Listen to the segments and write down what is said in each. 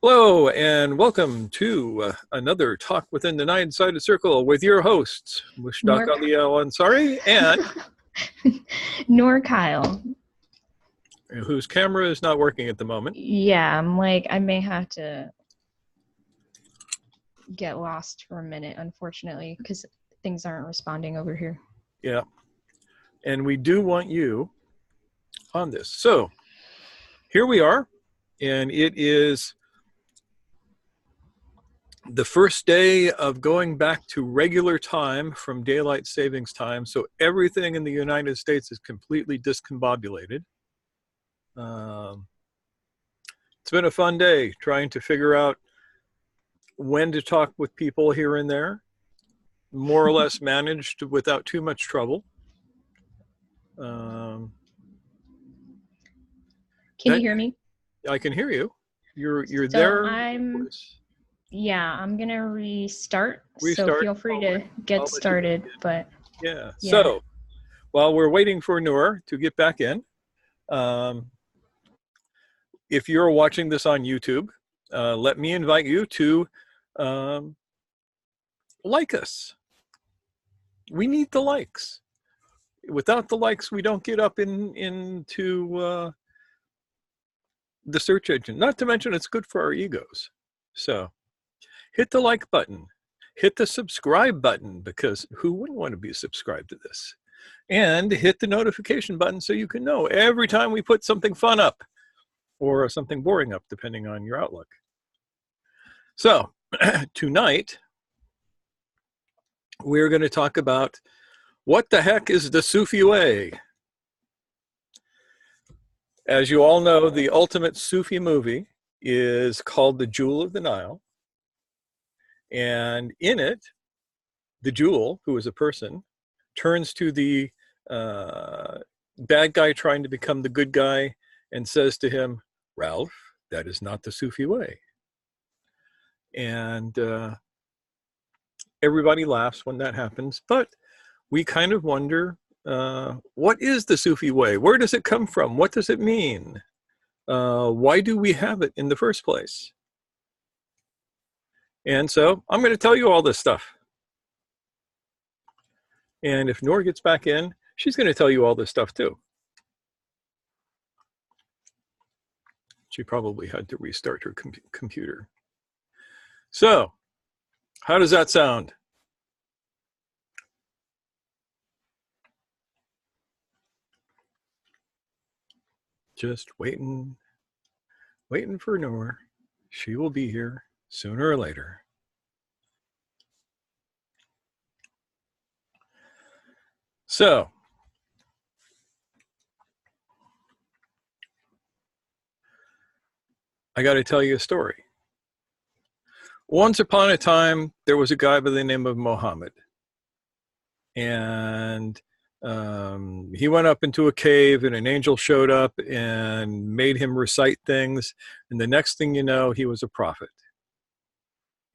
Hello and welcome to another Talk Within the Nine-Sided Circle with your hosts, Mushtaq Nor, Ali Al Ansari, and nor Kyle. whose camera is not working at the moment. Yeah, I'm like, I may have to get lost for a minute, unfortunately, because things aren't responding over here. Yeah, and we do want you on this. So here we are, and it is the first day of going back to regular time from daylight savings time. So everything in the United States is completely discombobulated. It's been a fun day trying to figure out when to talk with people here and there, more or less managed without too much trouble. Can you hear me? I can hear you. You're So there. I'm gonna restart. So Restart. feel free to get I'll let you back started. in. But Yeah. yeah, So while we're waiting for Noor to get back in, um, if you're watching this on YouTube, let me invite you to um, like us. We need the likes. Without the likes, we don't get up into the search engine. Not to mention, it's good for our egos. So hit the like button, hit the subscribe button, because who wouldn't want to be subscribed to this? And hit the notification button so you can know every time we put something fun up or something boring up, depending on your outlook. So tonight, we're going to talk about what the heck is the Sufi way? As you all know, the ultimate Sufi movie is called The Jewel of the Nile. And in it, the jewel, who is a person, turns to the bad guy trying to become the good guy and says to him, "Ralph, that is not the Sufi way." And everybody laughs when that happens, but we kind of wonder, what is the Sufi way? Where does it come from? What does it mean? Why do we have it in the first place? And so I'm going to tell you all this stuff. And if Noor gets back in, she's going to tell you all this stuff too. She probably had to restart her computer. So, how does that sound? Just waiting for Noor. She will be here sooner or later. So, I got to tell you a story. Once upon a time, there was a guy by the name of Mohammed. And he went up into a cave and an angel showed up and made him recite things. And the next thing you know, he was a prophet.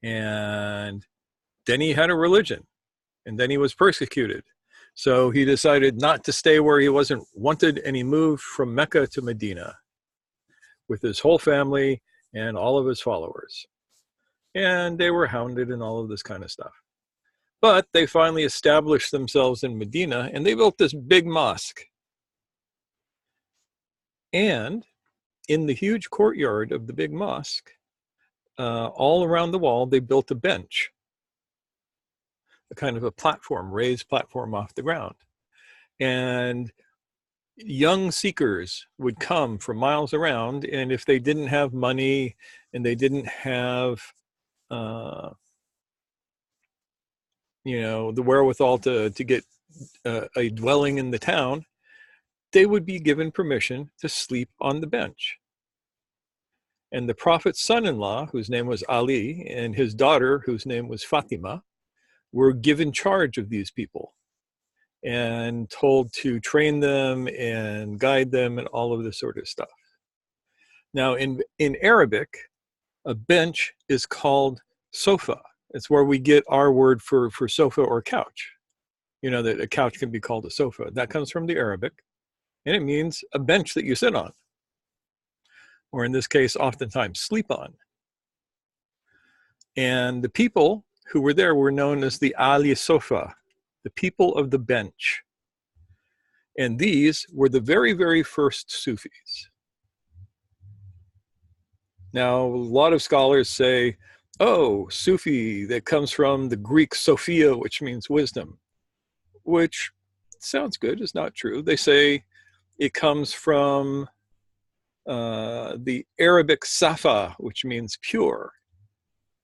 And then he had a religion. And then he was persecuted. So he decided not to stay where he wasn't wanted, and he moved from Mecca to Medina with his whole family and all of his followers. And they were hounded and all of this kind of stuff. But they finally established themselves in Medina, and they built this big mosque. And in the huge courtyard of the big mosque, all around the wall, they built a bench, a kind of a platform, raised platform off the ground. And young seekers would come from miles around, and if they didn't have money and they didn't have the wherewithal to get a dwelling in the town, they would be given permission to sleep on the bench. And the prophet's son-in-law, whose name was Ali, and his daughter, whose name was Fatima, were given charge of these people and told to train them and guide them and all of this sort of stuff. Now, in Arabic, a bench is called sofa. It's where we get our word for sofa or couch. You know that a couch can be called a sofa. That comes from the Arabic, and it means a bench that you sit on, or in this case, oftentimes sleep on. And the people who were there were known as the Ali Sofa, the people of the bench. And these were the very, very first Sufis. Now, a lot of scholars say, oh, Sufi, that comes from the Greek Sophia, which means wisdom, which sounds good, is not true. They say it comes from the Arabic Safa, which means pure.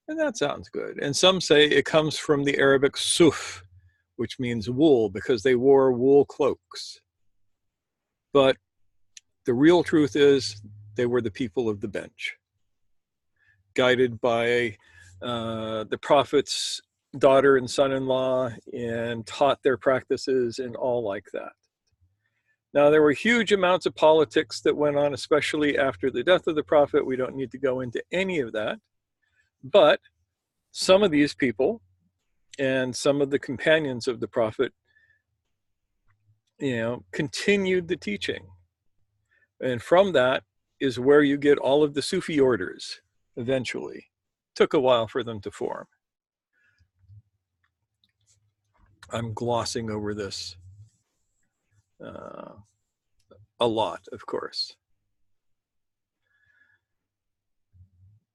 And that sounds good. And some say it comes from the Arabic Suf, which means wool, because they wore wool cloaks. But the real truth is they were the people of the bench, guided by the prophet's daughter and son-in-law, and taught their practices and all like that. Now, there were huge amounts of politics that went on, especially after the death of the prophet. We don't need to go into any of that. But some of these people and some of the companions of the prophet, continued the teaching. And from that is where you get all of the Sufi orders eventually. Took a while for them to form. I'm glossing over this a lot, of course.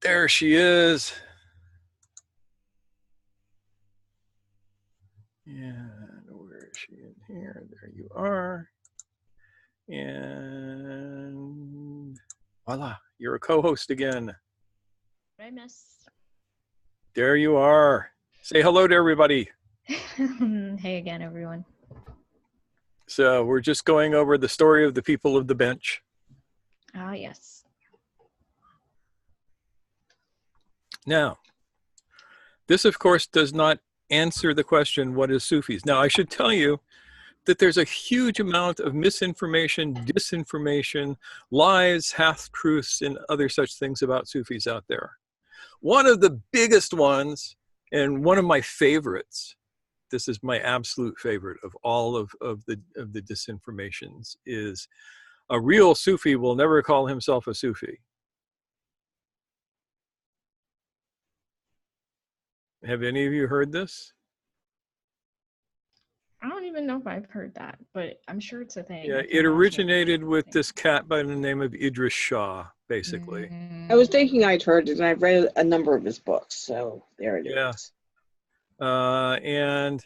There she is. And where is she in here? There you are. And voila, you're a co-host again. I miss. There you are. Say hello to everybody. Hey again, everyone. So we're just going over the story of the people of the bench. Ah, yes. Now, this, of course, does not answer the question, what is Sufis? Now, I should tell you that there's a huge amount of misinformation, disinformation, lies, half-truths, and other such things about Sufis out there. One of the biggest ones, and one of my favorites, this is my absolute favorite of all of the disinformations, is a real Sufi will never call himself a Sufi. Have any of you heard this? I don't even know if I've heard that, but I'm sure it's a thing. Yeah, it originated with this cat by the name of Idris Shah, basically. I was thinking I'd heard it, and I've read a number of his books, so there it is. And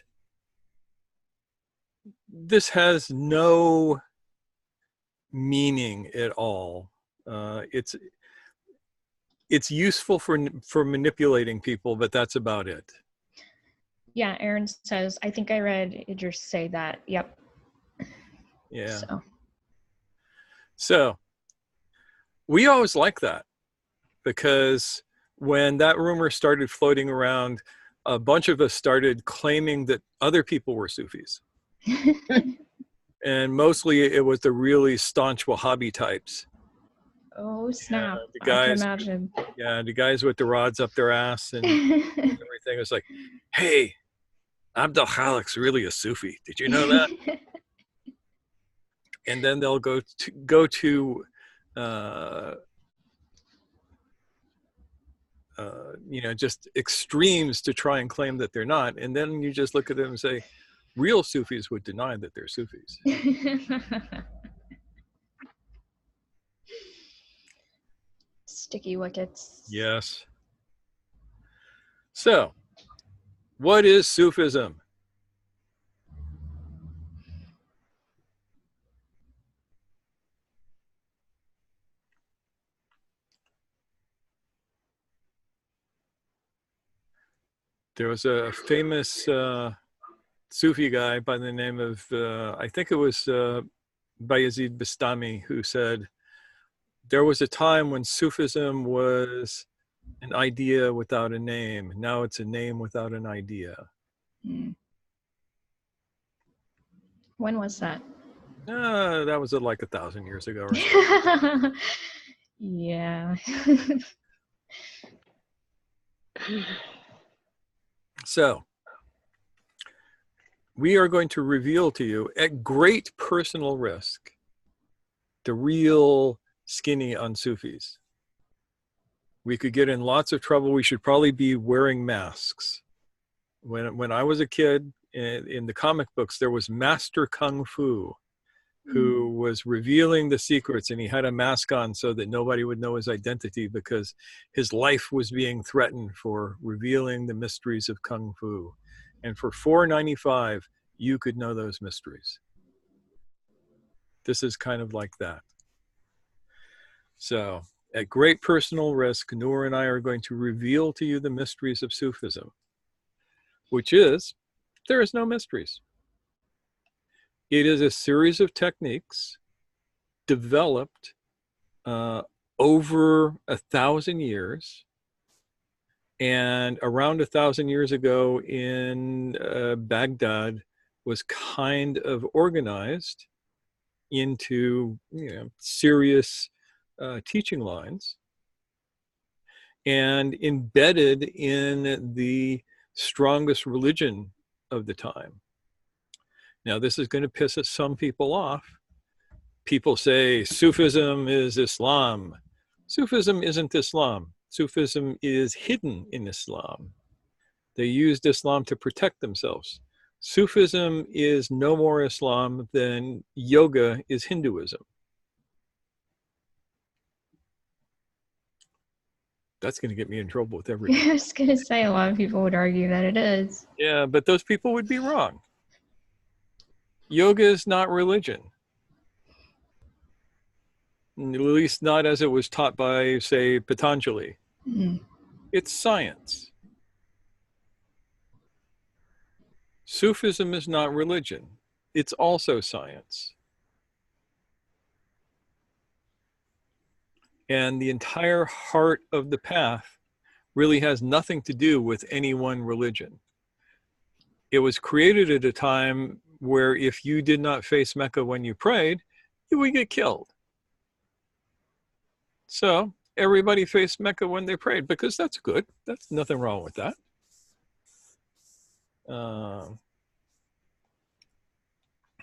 this has no meaning at all. It's useful for manipulating people, but that's about it. Yeah, Aaron says, I think I read Idris say that. Yep. Yeah. So we always like that, because when that rumor started floating around, a bunch of us started claiming that other people were Sufis. And mostly it was the really staunch Wahhabi types. Oh, snap. The guys, I can imagine. Yeah, the guys with the rods up their ass and everything. It's like, hey, Abdul Khalik's really a Sufi. Did you know that? And then they'll go to just extremes to try and claim that they're not. And then you just look at them and say, real Sufis would deny that they're Sufis. Sticky wickets. Yes. So, what is Sufism? There was a famous Sufi guy by the name of, I think it was Bayezid Bastami, who said, there was a time when Sufism was an idea without a name. Now it's a name without an idea. When was that? That was like 1,000 years ago or so. Yeah. So, we are going to reveal to you, at great personal risk, the real skinny on Sufis. We could get in lots of trouble. We should probably be wearing masks. When I was a kid, in the comic books, there was Master Kung Fu, who was revealing the secrets, and he had a mask on so that nobody would know his identity because his life was being threatened for revealing the mysteries of Kung Fu. And for $4.95, you could know those mysteries. This is kind of like that. So, at great personal risk, Noor and I are going to reveal to you the mysteries of Sufism, which is, there is no mysteries. It is a series of techniques developed over 1,000 years. And around 1,000 years ago in Baghdad was kind of organized into, serious teaching lines and embedded in the strongest religion of the time. Now, this is going to piss some people off. People say Sufism is Islam. Sufism isn't Islam. Sufism is hidden in Islam. They used Islam to protect themselves. Sufism is no more Islam than yoga is Hinduism. That's going to get me in trouble with everybody. I was going to say, a lot of people would argue that it is. Yeah, but those people would be wrong. Yoga is not religion. At least not as it was taught by, say, Patanjali. Mm. It's science. Sufism is not religion. It's also science. And the entire heart of the path really has nothing to do with any one religion. It was created at a time where if you did not face Mecca when you prayed, you would get killed. So everybody faced Mecca when they prayed because that's good. That's nothing wrong with that.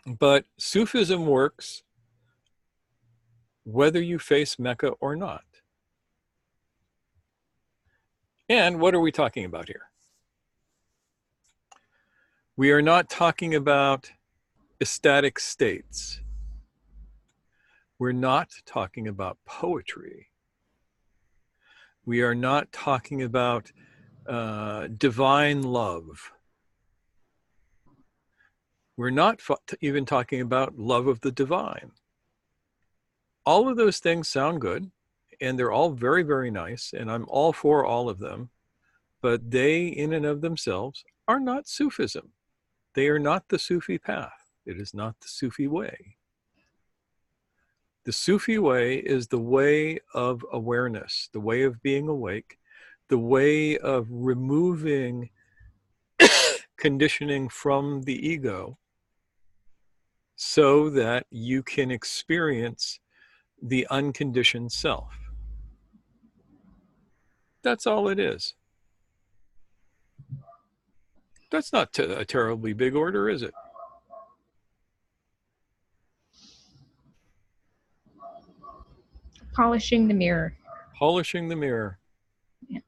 But Sufism works whether you face Mecca or not. And what are we talking about here? We are not talking about ecstatic states. We're not talking about poetry. We are not talking about divine love. We're not even talking about love of the divine. All of those things sound good, and they're all very, very nice, and I'm all for all of them, but they, in and of themselves, are not Sufism. They are not the Sufi path. It is not the Sufi way. The Sufi way is the way of awareness, the way of being awake, the way of removing conditioning from the ego so that you can experience the unconditioned self. That's all it is. That's not a terribly big order, is it? Polishing the mirror. Polishing the mirror. Yeah.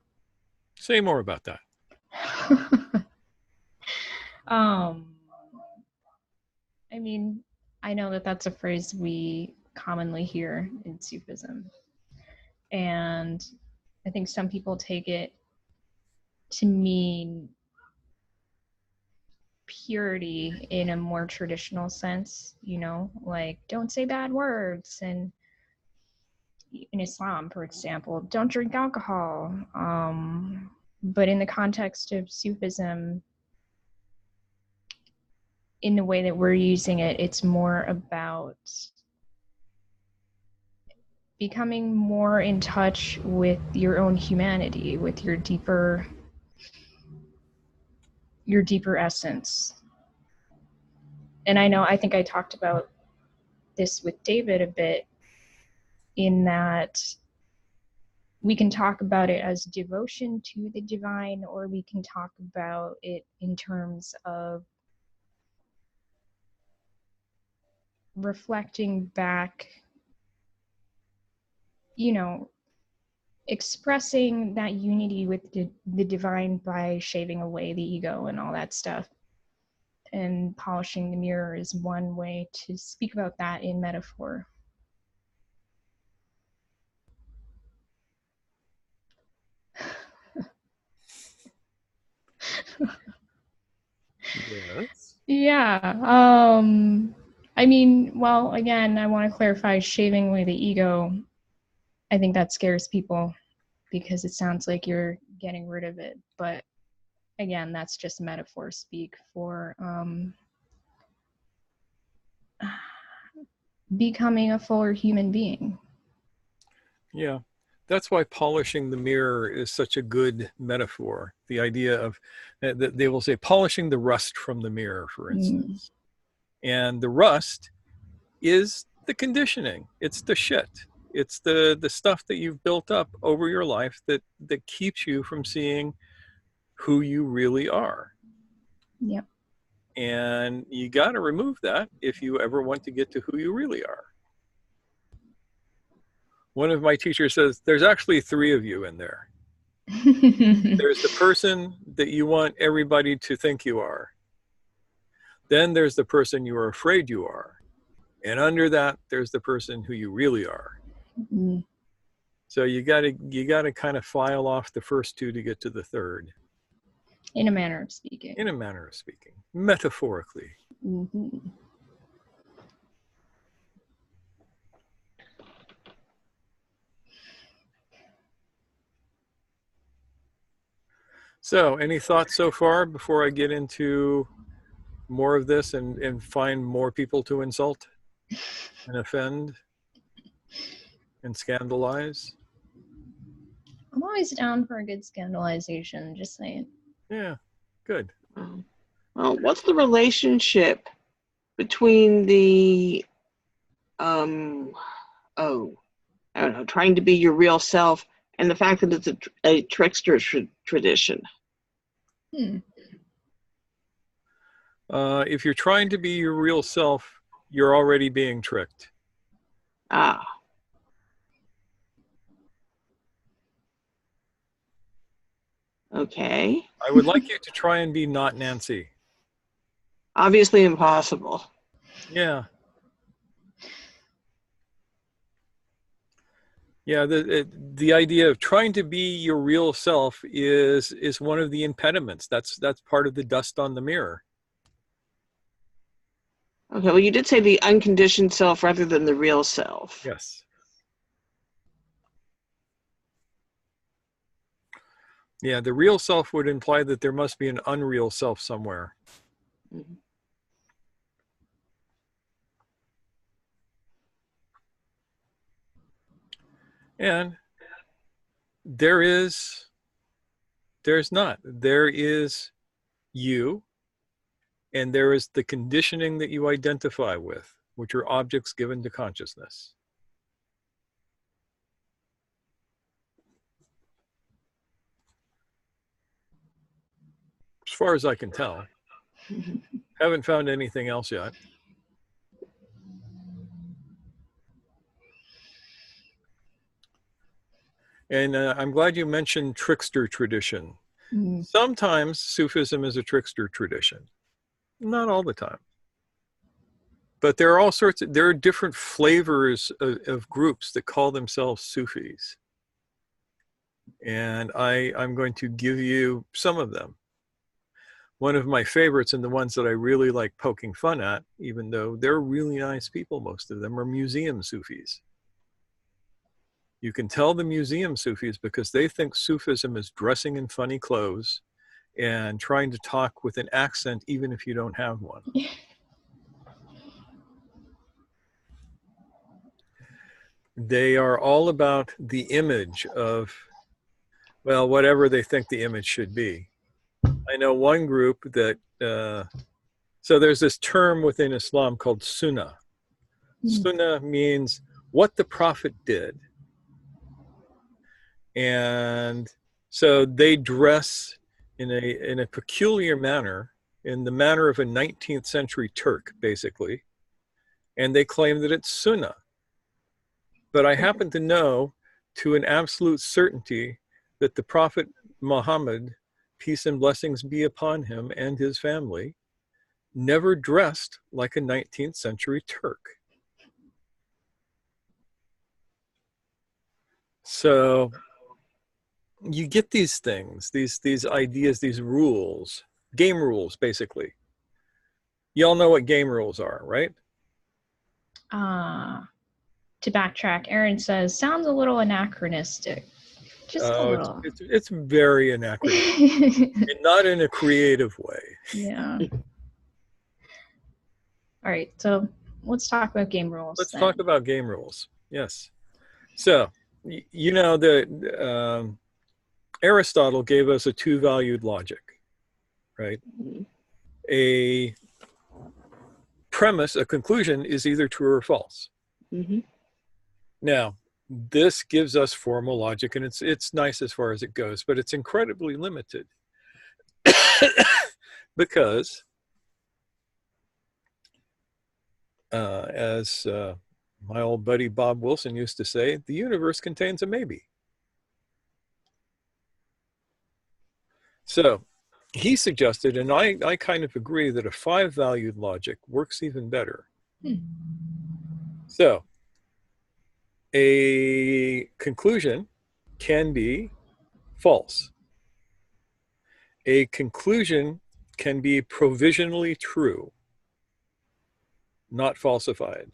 Say more about that. I mean, I know that that's a phrase we commonly hear in Sufism. And I think some people take it to mean purity in a more traditional sense, like don't say bad words. And in Islam, for example, don't drink alcohol. But in the context of Sufism, in the way that we're using it, it's more about becoming more in touch with your own humanity, with your deeper essence. And I think I talked about this with David a bit, in that we can talk about it as devotion to the divine, or we can talk about it in terms of reflecting back, expressing that unity with the divine by shaving away the ego and all that stuff. And polishing the mirror is one way to speak about that in metaphor. Yes. Yeah. I mean, well, again, I want to clarify shaving away the ego. I think that scares people because it sounds like you're getting rid of it. But again, that's just metaphor speak for becoming a fuller human being. Yeah. That's why polishing the mirror is such a good metaphor. The idea of, they will say, polishing the rust from the mirror, for instance. And the rust is the conditioning. It's the shit. It's the stuff that you've built up over your life that keeps you from seeing who you really are. Yep. And you got to remove that if you ever want to get to who you really are. One of my teachers says, there's actually 3 of you in there. There's the person that you want everybody to think you are. Then there's the person you are afraid you are. And under that, there's the person who you really are. Mm. So you got to kind of file off the first 2 to get to the third. In a manner of speaking. In a manner of speaking, metaphorically. Mm-hmm. So any thoughts so far before I get into more of this and find more people to insult and offend and scandalize? I'm always down for a good scandalization, just saying. Yeah, good. Well, what's the relationship between the, I don't know, trying to be your real self and the fact that it's a trickster tradition? If you're trying to be your real self, you're already being tricked. Ah. Okay. I would like you to try and be not Nancy. Obviously impossible. Yeah. Yeah, the idea of trying to be your real self is one of the impediments. That's part of the dust on the mirror. Okay, well, you did say the unconditioned self rather than the real self. Yes. Yeah, the real self would imply that there must be an unreal self somewhere. Mm-hmm. And there's not. There is you, and there is the conditioning that you identify with, which are objects given to consciousness. As far as I can tell. Haven't found anything else yet. And I'm glad you mentioned trickster tradition. Mm. Sometimes Sufism is a trickster tradition. Not all the time. But there are there are different flavors of groups that call themselves Sufis. And I'm going to give you some of them. One of my favorites, and the ones that I really like poking fun at, even though they're really nice people, most of them, are museum Sufis. You can tell the museum Sufis because they think Sufism is dressing in funny clothes and trying to talk with an accent even if you don't have one. They are all about the image of, well, whatever they think the image should be. I know one group that, so there's this term within Islam called sunnah. Sunnah means what the Prophet did. And so they dress in a peculiar manner, in the manner of a 19th century Turk, basically. And they claim that it's sunnah. But I happen to know to an absolute certainty that the Prophet Muhammad, peace and blessings be upon him and his family, never dressed like a 19th century Turk. So you get these things, these ideas, these rules, game rules, basically. Y'all know what game rules are, right? To backtrack, Aaron says, sounds a little anachronistic. Just a little. It's very anachronistic, and not in a creative way. Yeah. All right, so let's talk about game rules. Let's talk about game rules. Yes. So, you know, Aristotle gave us a two-valued logic, right? A premise, a conclusion, is either true or false. Mm-hmm. Now, this gives us formal logic, and it's nice as far as it goes, but it's incredibly limited because, as my old buddy Bob Wilson used to say, the universe contains a maybe. So he suggested, and I kind of agree, that a five-valued logic works even better. So a conclusion can be false. A conclusion can be provisionally true, not falsified.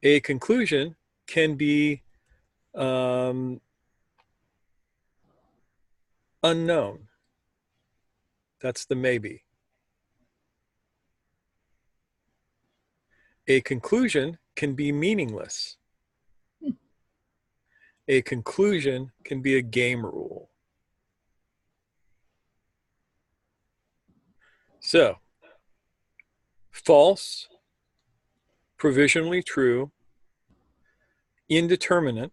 A conclusion can be unknown. That's the maybe. A conclusion can be meaningless. A conclusion can be a game rule. So, false, provisionally true, indeterminate,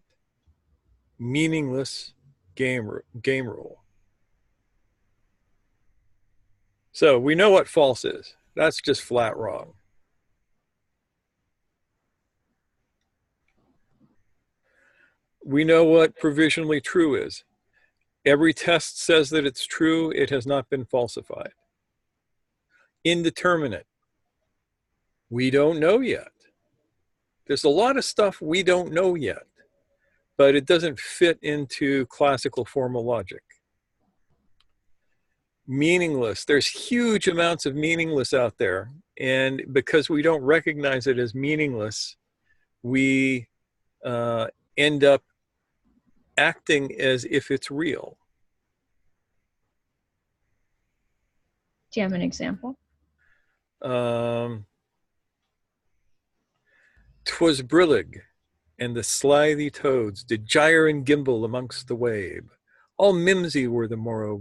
meaningless game rule. So we know what false is. That's just flat wrong. We know what provisionally true is. Every test says that it's true. It has not been falsified. Indeterminate. We don't know yet. There's a lot of stuff we don't know yet, but it doesn't fit into classical formal logic. Meaningless. There's huge amounts of meaningless out there, and because we don't recognize it as meaningless, we end up acting as if it's real. Do you have an example? 'Twas brillig, and the slithy toads did gyre and gimble amongst the wabe. All mimsy were the morrow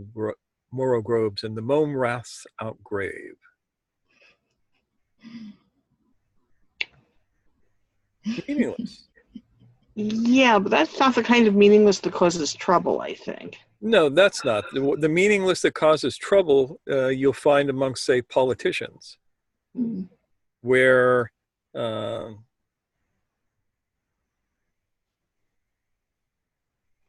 groves, and the mome raths outgrave. Meaningless. Yeah, but that's not the kind of meaningless that causes trouble, I think. No, that's not. The meaningless that causes trouble, you'll find amongst, say, politicians, where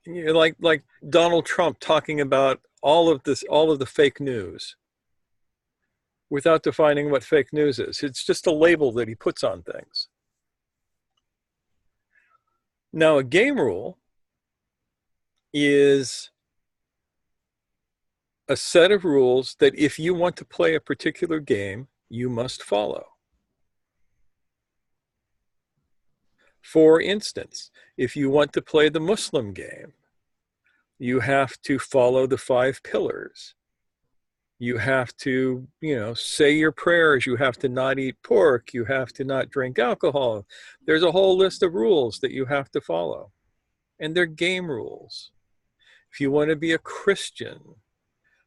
like Donald Trump talking about all of the fake news without defining what fake news is. It's just a label that he puts on things. Now, a game rule is a set of rules that if you want to play a particular game, you must follow. For instance, if you want to play the Muslim game, you have to follow the 5 pillars. You have to, say your prayers. You have to not eat pork. You have to not drink alcohol. There's a whole list of rules that you have to follow. And they're game rules. If you want to be a Christian,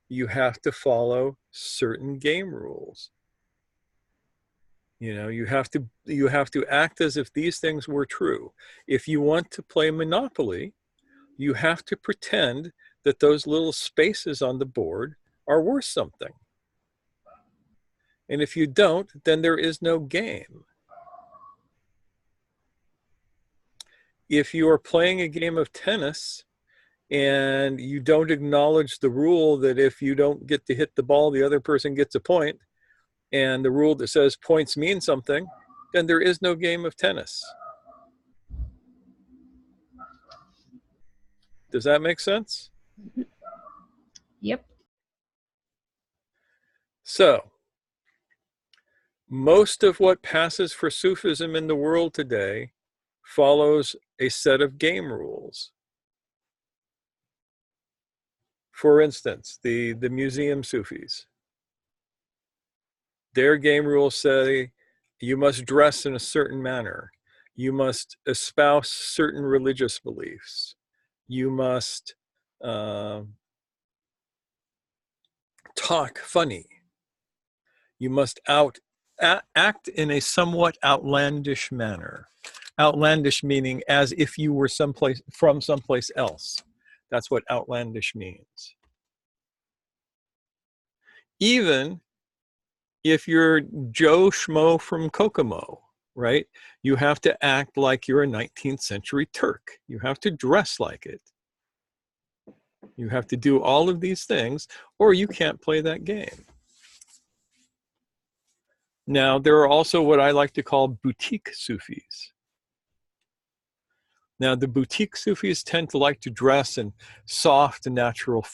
you have to follow certain game rules. You have to act as if these things were true. If you want to play Monopoly, you have to pretend that those little spaces on the board are worth something. And if you don't, then there is no game. if you are playing a game of tennis and you don't acknowledge the rule that if you don't get to hit the ball, the other person gets a point, and the rule that says points mean something, then there is no game of tennis. Does that make sense? Yep. So, most of what passes for Sufism in the world today follows a set of game rules. For instance, the museum Sufis. Their game rules say you must dress in a certain manner. You must espouse certain religious beliefs. You must talk funny. You must act in a somewhat outlandish manner. Outlandish meaning as if you were from someplace else. That's what outlandish means. Even if you're Joe Schmo from Kokomo, right? You have to act like you're a 19th century Turk. You have to dress like it. You have to do all of these things, or you can't play that game. Now, there are also what I like to call boutique Sufis. Now, the boutique Sufis tend to like to dress in soft and natural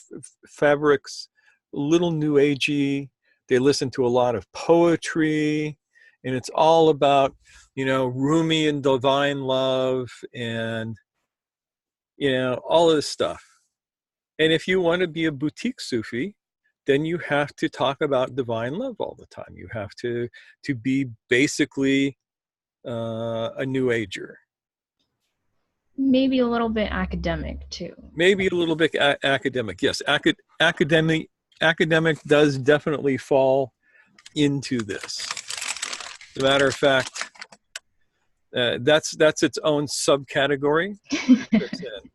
fabrics, a little new agey. They listen to a lot of poetry, and it's all about, you know, Rumi and divine love and, you know, all of this stuff. And if you want to be a boutique Sufi, then you have to talk about divine love all the time. You have to be basically a new ager. Maybe a little bit academic too. Maybe a little bit academic. Yes, academic does definitely fall into this. As a matter of fact, that's its own subcategory.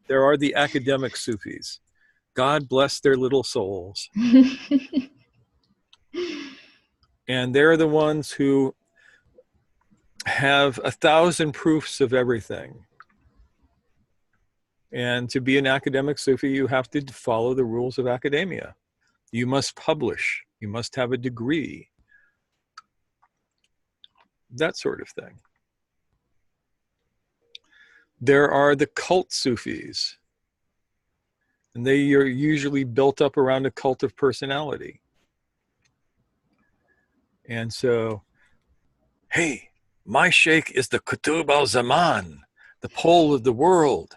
There are the academic Sufis. God bless their little souls. And they're the ones who have 1,000 proofs of everything. And to be an academic Sufi, you have to follow the rules of academia. You must publish. You must have a degree. That sort of thing. There are the cult Sufis. And they are usually built up around a cult of personality. And so, hey, my sheikh is the Qutub al-Zaman, the pole of the world.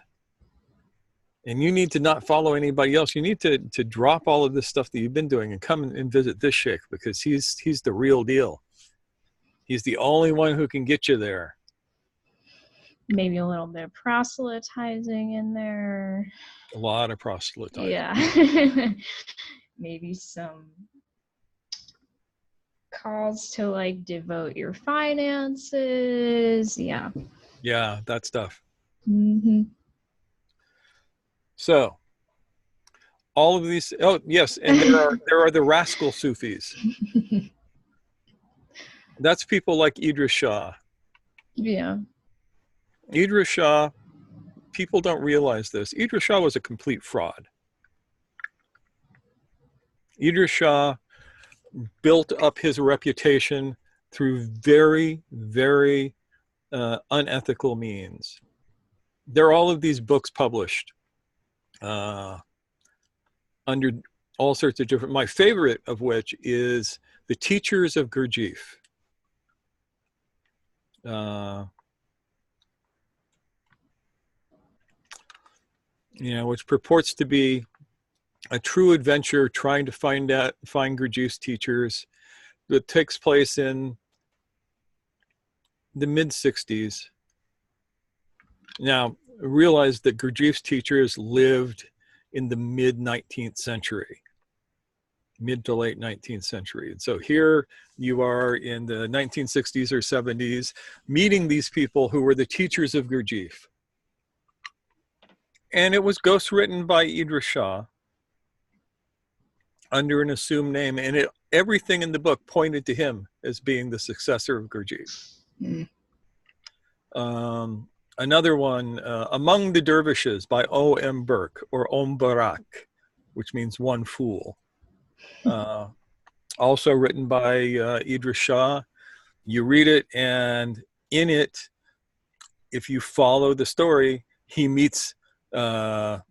And you need to not follow anybody else. You need to drop all of this stuff that you've been doing and come and visit this sheikh, because he's the real deal. He's the only one who can get you there. Maybe a little bit of proselytizing in there. A lot of proselytizing. Yeah. Maybe some calls to like devote your finances. Yeah. Yeah, that stuff. Mm-hmm. So, all of these, oh yes, and there are the rascal Sufis. That's people like Idris Shah. Yeah. Idris Shah, people don't realize this. Idris Shah was a complete fraud. Idris Shah built up his reputation through very, very unethical means. There are all of these books published under all sorts of different, my favorite of which is The Teachers of Gurdjieff. You know, which purports to be a true adventure trying to find Gurdjieff's teachers. That takes place in the mid-60s. Now, realize that Gurdjieff's teachers lived in the mid-19th century, mid to late 19th century. And so here you are in the 1960s or 70s, meeting these people who were the teachers of Gurdjieff. And it was ghostwritten by Idris Shah under an assumed name, and everything in the book pointed to him as being the successor of Gurdjieff. Another one, Among the Dervishes by O.M. Burke, or Om Barak, which means one fool. Also written by Idris Shah. You read it, and in it, if you follow the story, he meets the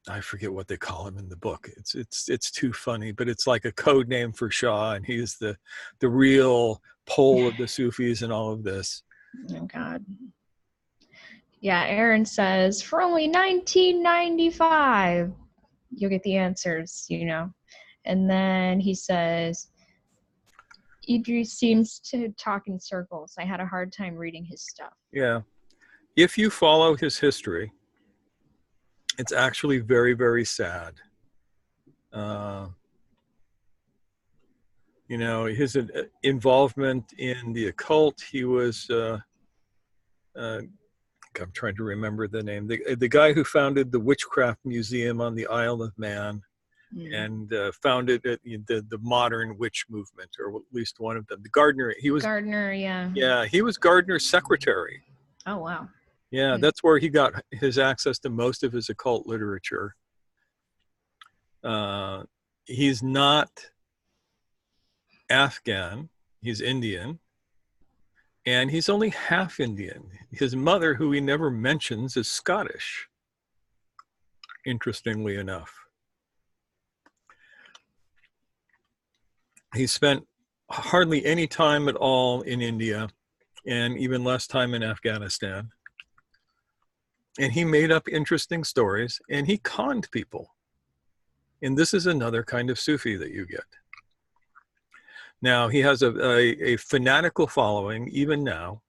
I forget what they call him in the book. It's too funny, but it's like a code name for Shah, and he's the real pole of the Sufis and all of this. Oh God. Yeah, Aaron says for only $19.95, you'll get the answers, you know. And then he says, Idris seems to talk in circles. I had a hard time reading his stuff. Yeah. If you follow his history, it's actually very, very sad. You know, his involvement in the occult, he was, I'm trying to remember the name, the guy who founded the Witchcraft Museum on the Isle of Man, and founded the modern witch movement, or at least one of them. The Gardner, he was Gardner, yeah. Yeah, he was Gardner's secretary. Oh, wow. Yeah, that's where he got his access to most of his occult literature. He's not Afghan, he's Indian, and he's only half Indian. His mother, who he never mentions, is Scottish, interestingly enough. He spent hardly any time at all in India, and even less time in Afghanistan. And he made up interesting stories, and he conned people. And this is another kind of Sufi that you get. Now, he has a fanatical following, even now.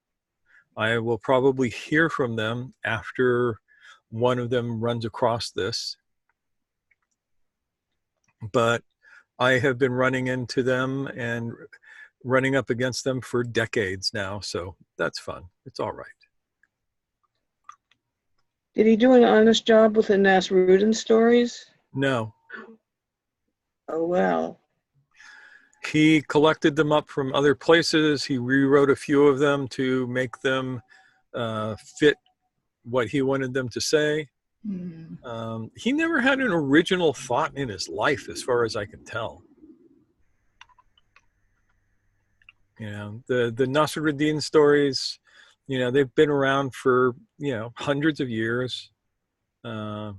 I will probably hear from them after one of them runs across this. But I have been running into them and running up against them for decades now, so that's fun. It's all right. Did he do an honest job with the Nasruddin stories? No. Oh, well. He collected them up from other places. He rewrote a few of them to make them fit what he wanted them to say. He never had an original thought in his life, as far as I can tell. You know, the Nasruddin stories, you know, they've been around for, you know, hundreds of years. Well,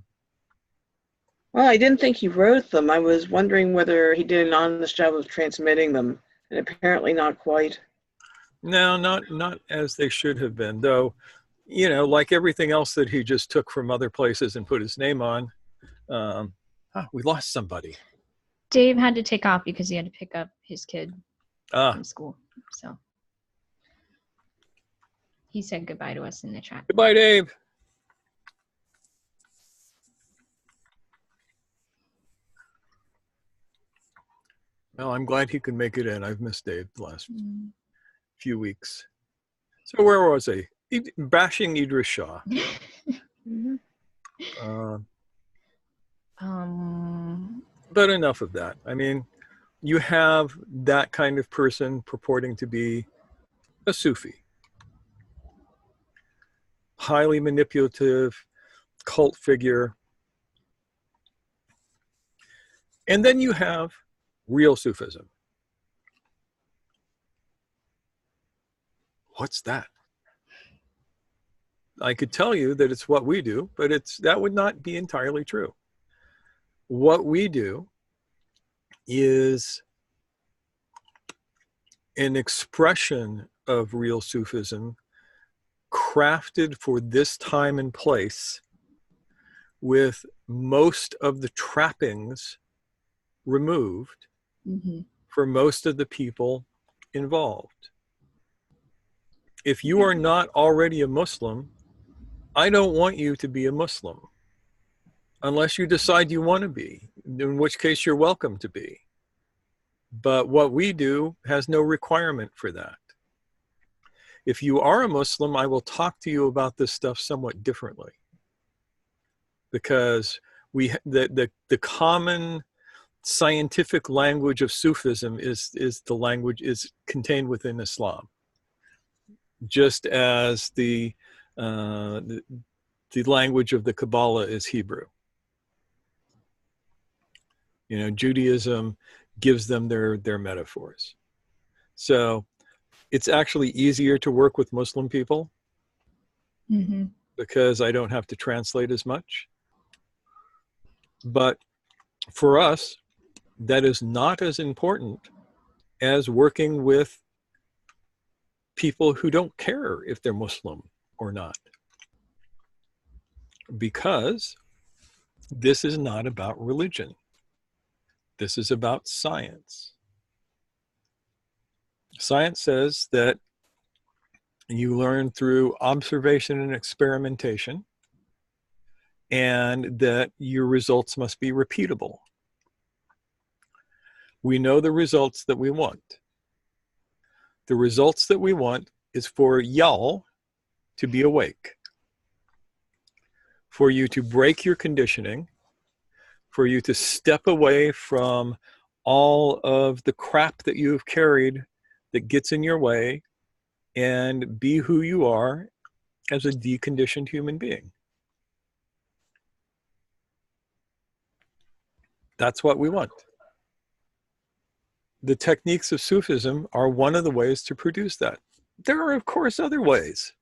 I didn't think he wrote them. I was wondering whether he did an honest job of transmitting them, and apparently not quite. No, not as they should have been, though. You know, like everything else that he just took from other places and put his name on. We lost somebody. Dave had to take off because he had to pick up his kid from school. So he said goodbye to us in the chat. Goodbye, Dave. Well, I'm glad he could make it in. I've missed Dave the last few weeks. So where was I? Bashing Idris Shah. But enough of that. I mean, you have that kind of person purporting to be a Sufi. Highly manipulative, cult figure. And then you have real Sufism. What's that? I could tell you that it's what we do, but that would not be entirely true. What we do is an expression of real Sufism crafted for this time and place, with most of the trappings removed for most of the people involved. If you are not already a Muslim, I don't want you to be a Muslim unless you decide you want to be, in which case you're welcome to be. But what we do has no requirement for that. If you are a Muslim, I will talk to you about this stuff somewhat differently, because the common scientific language of Sufism is contained within Islam. just as the language of the Kabbalah is Hebrew. You know, Judaism gives them their metaphors. So it's actually easier to work with Muslim people because I don't have to translate as much. But for us, that is not as important as working with people who don't care if they're Muslim or not. Because this is not about religion. This is about science. Science says that you learn through observation and experimentation, and that your results must be repeatable. We know the results that we want. The results that we want is for y'all to be awake, for you to break your conditioning, for you to step away from all of the crap that you've carried that gets in your way, and be who you are as a deconditioned human being. That's what we want. The techniques of Sufism are one of the ways to produce that. There are, of course, other ways.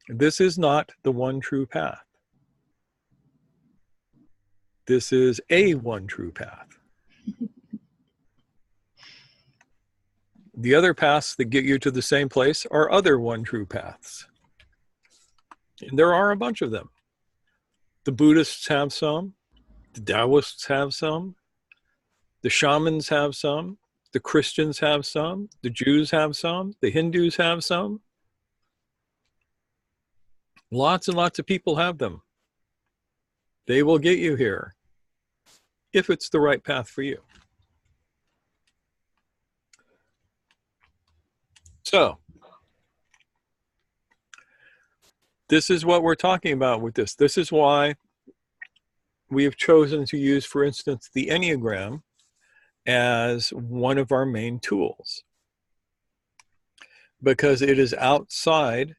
This is not the one true path. This is a one true path. The other paths that get you to the same place are other one true paths. And there are a bunch of them. The Buddhists have some. The Taoists have some. The shamans have some. The Christians have some. The Jews have some. The Hindus have some. Lots and lots of people have them. They will get you here if it's the right path for you. So, this is what we're talking about with this. This is why we have chosen to use, for instance, the Enneagram as one of our main tools, because it is outside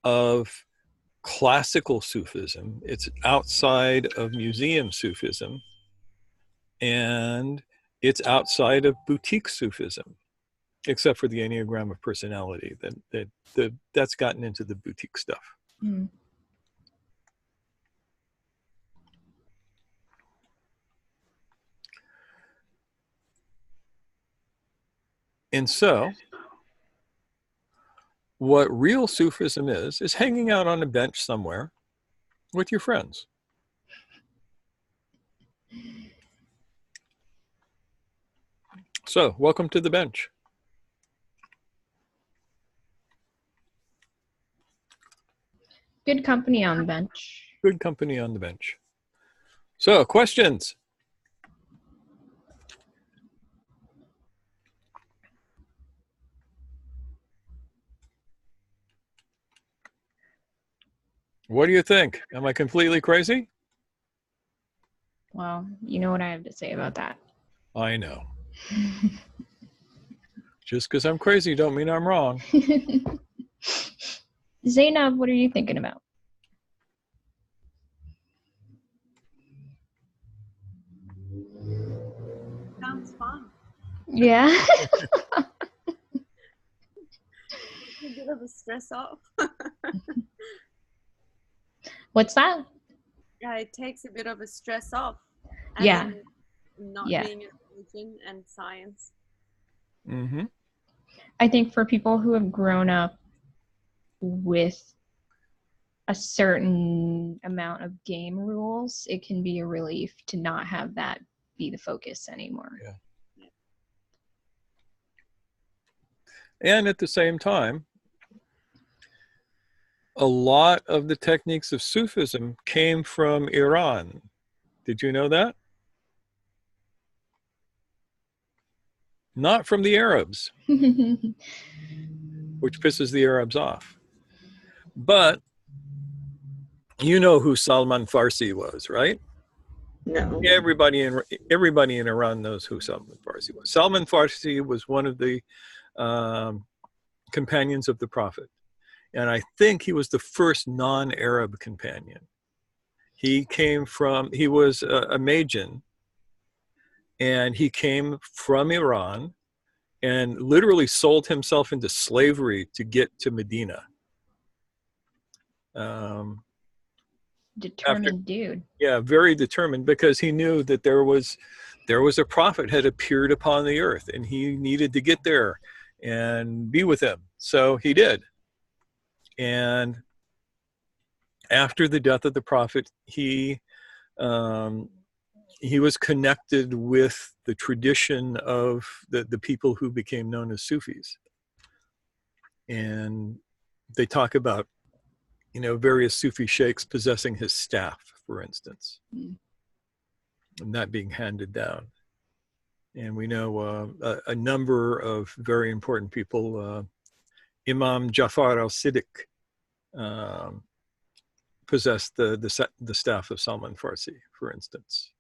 of classical Sufism, it's outside of museum Sufism, and it's outside of boutique Sufism, except for the Enneagram of personality. That's gotten into the boutique stuff. And so, what real Sufism is hanging out on a bench somewhere with your friends. So, welcome to the bench. Good company on the bench. Good company on the bench. So, questions? What do you think? Am I completely crazy? Well, you know what I have to say about that. I know. Just because I'm crazy don't mean I'm wrong. Zainab, what are you thinking about? Sounds fun. Yeah. A bit of a stress off. What's that? Yeah, it takes a bit of a stress off. Yeah. Not being a religion and science. Mm-hmm. I think for people who have grown up with a certain amount of game rules, it can be a relief to not have that be the focus anymore. Yeah. And at the same time, a lot of the techniques of Sufism came from Iran. Did you know that? Not from the Arabs, which pisses the Arabs off. But you know who Salman Farsi was, right? No. Everybody in Iran knows who Salman Farsi was. Salman Farsi was one of the companions of the Prophet. And I think he was the first non-Arab companion. He was a Magian, and he came from Iran and literally sold himself into slavery to get to Medina. Determined dude. Yeah, very determined, because he knew that there was a prophet had appeared upon the earth, and he needed to get there and be with him. So he did. And after the death of the prophet, he was connected with the tradition of the people who became known as Sufis. And they talk about, various Sufi sheikhs possessing his staff, for instance, and that being handed down. And we know a number of very important people, Imam Jafar al-Siddiq possessed the staff of Salman Farsi, for instance.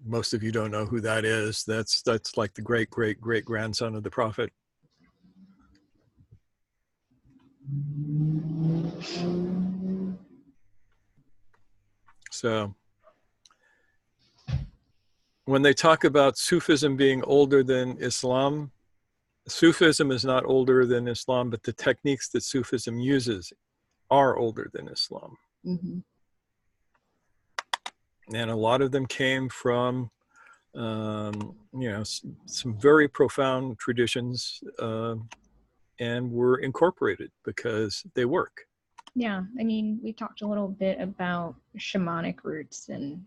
Most of you don't know who that is. That's like the great grandson of the Prophet. So when they talk about Sufism being older than Islam, Sufism is not older than Islam, but the techniques that Sufism uses are older than Islam. Mm-hmm. And a lot of them came from, some very profound traditions, and were incorporated because they work. Yeah, I mean, we talked a little bit about shamanic roots and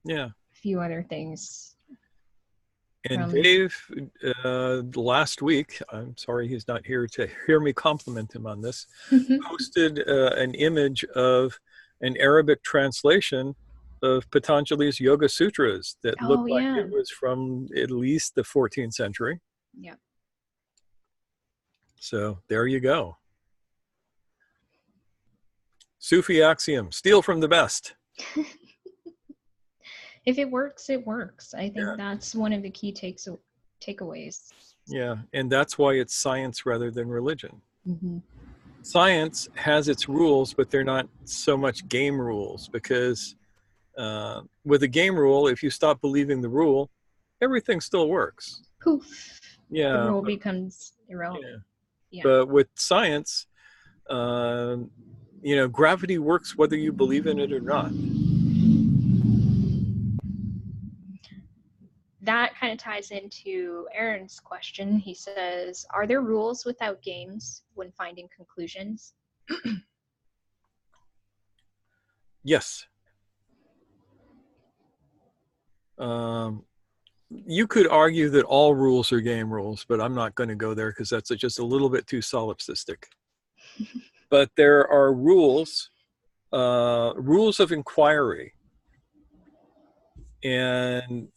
a few other things. And Dave, last week, I'm sorry he's not here to hear me compliment him on this, posted an image of an Arabic translation of Patanjali's Yoga Sutras that looked like it was from at least the 14th century. Yeah. So there you go. Sufi axiom, steal from the best. If it works, it works. I think that's one of the key takeaways. Yeah, and that's why it's science rather than religion. Mm-hmm. Science has its rules, but they're not so much game rules, because with a game rule, if you stop believing the rule, everything still works. Poof. Yeah. The rule becomes irrelevant. Yeah. But with science, gravity works whether you believe in it or not. That kind of ties into Aaron's question. He says, are there rules without games when finding conclusions? Yes. You could argue that all rules are game rules, but I'm not going to go there because that's just a little bit too solipsistic. But there are rules of inquiry. And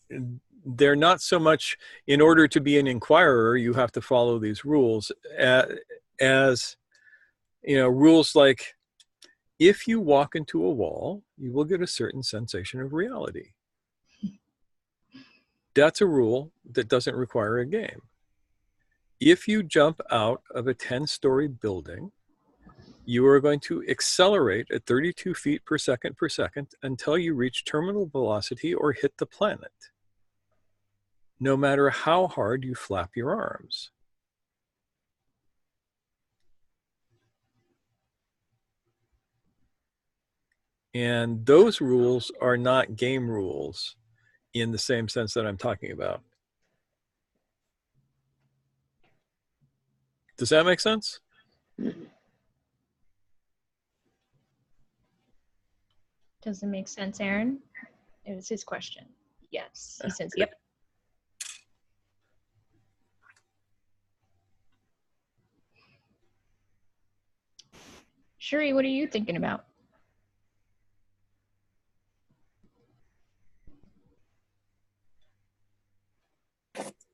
they're not so much, in order to be an inquirer, you have to follow these rules, as rules like, if you walk into a wall, you will get a certain sensation of reality. That's a rule that doesn't require a game. If you jump out of a 10-story building, you are going to accelerate at 32 feet per second until you reach terminal velocity or hit the planet, no matter how hard you flap your arms. And those rules are not game rules in the same sense that I'm talking about. Does that make sense? Does it make sense, Aaron? It was his question. Yes. He says, yep. Shuri, what are you thinking about?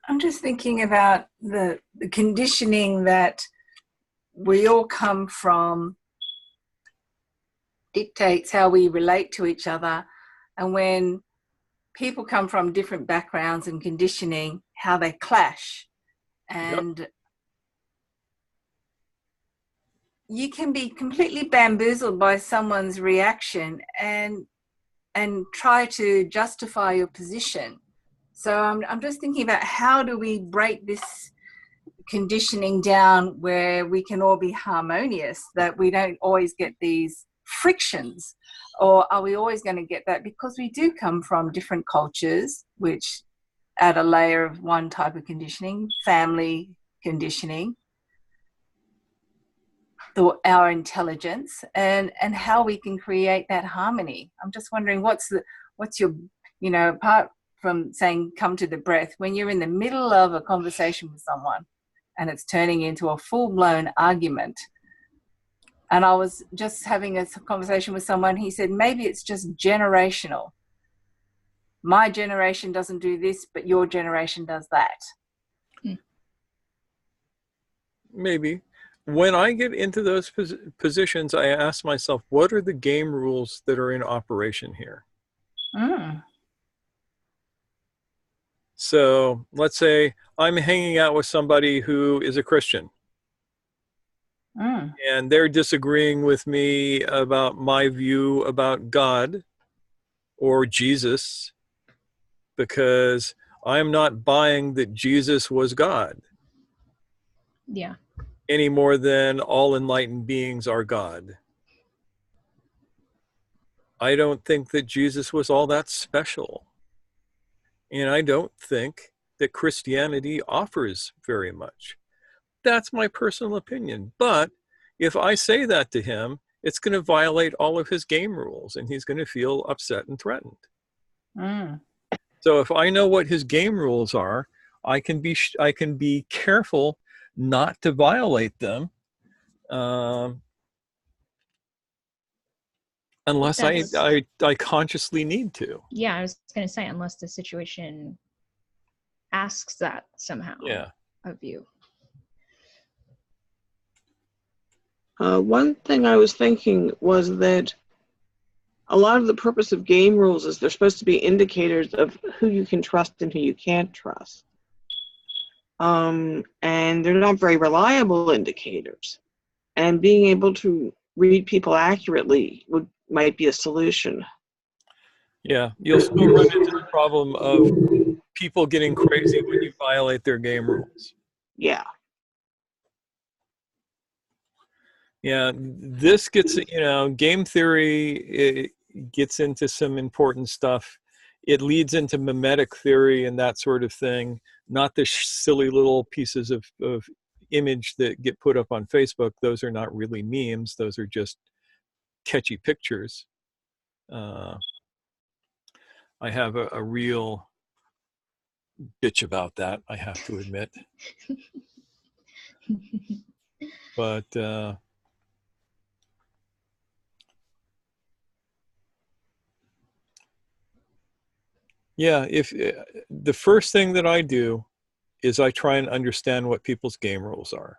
I'm just thinking about the conditioning that we all come from dictates how we relate to each other. And when people come from different backgrounds and conditioning, how they clash. And you can be completely bamboozled by someone's reaction and try to justify your position. So I'm just thinking about, how do we break this conditioning down where we can all be harmonious, that we don't always get these frictions? Or are we always going to get that because we do come from different cultures, which add a layer of one type of conditioning, family conditioning, our intelligence, and how we can create that harmony? I'm just wondering, what's your, you know, apart from saying come to the breath, when you're in the middle of a conversation with someone and it's turning into a full-blown argument. And I was just having a conversation with someone, he said, maybe it's just generational. My generation doesn't do this, but your generation does that. Maybe. When I get into those positions, I ask myself, what are the game rules that are in operation here? So let's say I'm hanging out with somebody who is a Christian. And they're disagreeing with me about my view about God or Jesus, because I'm not buying that Jesus was God. Yeah. Any more than all enlightened beings are God. I don't think that Jesus was all that special. And I don't think that Christianity offers very much. That's my personal opinion. But if I say that to him, it's going to violate all of his game rules, and he's going to feel upset and threatened. So if I know what his game rules are, I can be careful not to violate them, unless I consciously need to. Yeah, I was going to say, unless the situation asks that somehow of you. One thing I was thinking was that a lot of the purpose of game rules is they're supposed to be indicators of who you can trust and who you can't trust. And they're not very reliable indicators. And being able to read people accurately might be a solution. Yeah, you'll still run into the problem of people getting crazy when you violate their game rules. Yeah. Yeah, this gets, game theory, it gets into some important stuff. It leads into mimetic theory and that sort of thing, not the silly little pieces of image that get put up on Facebook. Those are not really memes. Those are just catchy pictures. I have a real bitch about that, I have to admit. But yeah, if the first thing that I do is I try and understand what people's game rules are.